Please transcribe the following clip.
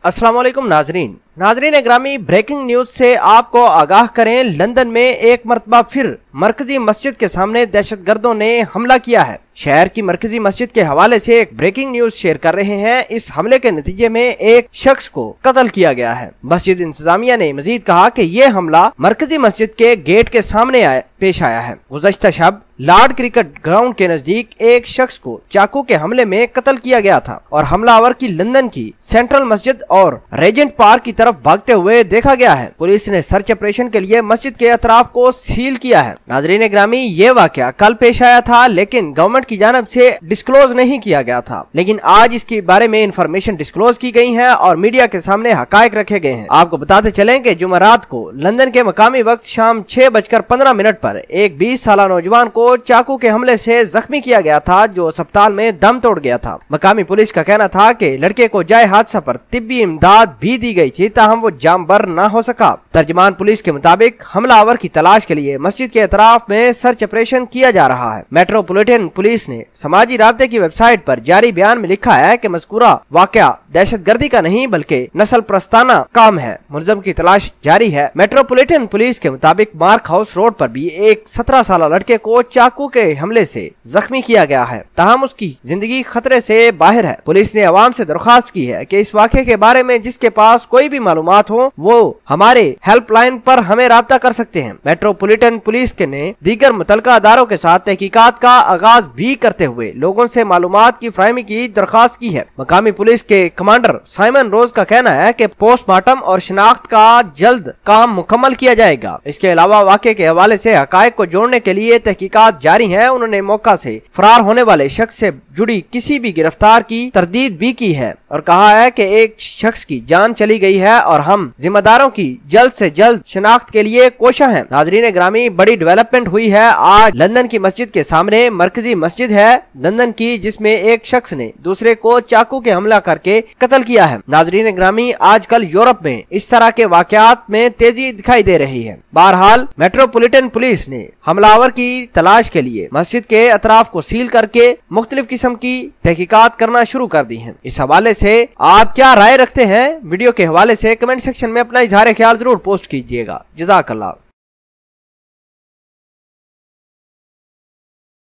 अस्सलाम वालेकुम नाजरीन ग्रामी, ब्रेकिंग न्यूज से आपको आगाह करें। लंदन में एक मरतबा फिर मरकजी मस्जिद के सामने दहशतगर्दों ने हमला किया है। शहर की मरकजी मस्जिद के हवाले से एक ब्रेकिंग न्यूज शेयर कर रहे हैं। इस हमले के नतीजे में एक शख्स को कत्ल किया गया है। मस्जिद इंतजामिया ने मजीद कहा कि ये हमला मरकजी मस्जिद के गेट के सामने पेश आया है। गुज़श्ता शब लॉर्ड क्रिकेट ग्राउंड के नजदीक एक शख्स को चाकू के हमले में कत्ल किया गया था और हमलावर की लंदन की सेंट्रल मस्जिद और रेजेंट पार्क की तरफ भागते हुए देखा गया है। पुलिस ने सर्च ऑपरेशन के लिए मस्जिद के अतराफ को सील किया है। नाजरीन ग्रामी, ये वाकया कल पेश आया था, लेकिन गवर्नमेंट की जानब से डिस्क्लोज नहीं किया गया था, लेकिन आज इसके बारे में इंफॉर्मेशन डिस्क्लोज की गई है और मीडिया के सामने हकायक रखे गए हैं। आपको बताते चलें कि जुमेरात को लंदन के मकामी वक्त शाम 6:15 पर एक 20 साल नौजवान को चाकू के हमले से जख्मी किया गया था, जो अस्पताल में दम तोड़ गया था। मकामी पुलिस का कहना था कि लड़के को जाए हादसा पर तिब्बी इमदाद भी दी गई थी, ताहम वो जामबर न हो सका। तर्जमान पुलिस के मुताबिक हमलावर की तलाश के लिए मस्जिद के अतराफ में सर्च ऑपरेशन किया जा रहा है। मेट्रोपॉलिटन पुलिस ने समाजी राब्ते की वेबसाइट पर जारी बयान में लिखा है कि मज़कूरा वाकया दहशतगर्दी का नहीं बल्कि नस्ल प्रस्ताना काम है। मुलज़म की तलाश जारी है। मेट्रोपॉलिटन पुलिस के मुताबिक मार्क हाउस रोड पर भी एक 17 साल लड़के को चाकू के हमले से जख्मी किया गया है, ताहम उसकी जिंदगी खतरे से बाहर है। पुलिस ने अवाम से दरख्वास्त की है कि इस वाक़े के बारे में जिसके पास कोई भी मालूमात हो वो हमारे हेल्पलाइन पर हमें राब्ता कर सकते हैं। मेट्रोपॉलिटन पुलिस के ने दीगर मुतल्लिका अदारों के साथ तहकीकात का आगाज भी करते हुए लोगों से मालूमात की फराहमी की दरख्वास्त की है। मकामी पुलिस के कमांडर साइमन रोज का कहना है कि पोस्टमार्टम और शिनाख्त का जल्द काम मुकम्मल किया जाएगा। इसके अलावा वाक़े के हवाले से हकायक को जोड़ने के लिए तहकीकात जारी है। उन्होंने मौका से फरार होने वाले शख्स से जुड़ी किसी भी गिरफ्तार की तरदीद भी की है और कहा है कि एक शख्स की जान चली गई है और हम जिम्मेदारों की जल्द से जल्द शिनाख्त के लिए कोशा हैं। नाजरीन ग्रामी, बड़ी डेवलपमेंट हुई है। आज लंदन की मस्जिद के सामने मरकजी मस्जिद है लंदन की, जिसमें एक शख्स ने दूसरे को चाकू के हमला करके कत्ल किया है। नाजरीन ग्रामी, आजकल यूरोप में इस तरह के वाकयात में तेजी दिखाई दे रही है। बहरहाल मेट्रोपॉलिटन पुलिस ने हमलावर की तलाश के लिए मस्जिद के अतराफ को सील करके मुख्तलिफ किस्म की तहकीकात करना शुरू कर दी है। इस हवाले से आप क्या राय रखते हैं? वीडियो के हवाले से कमेंट सेक्शन में अपना इजहार ख्याल जरूर पोस्ट कीजिएगा। जज़ाकल्लाह।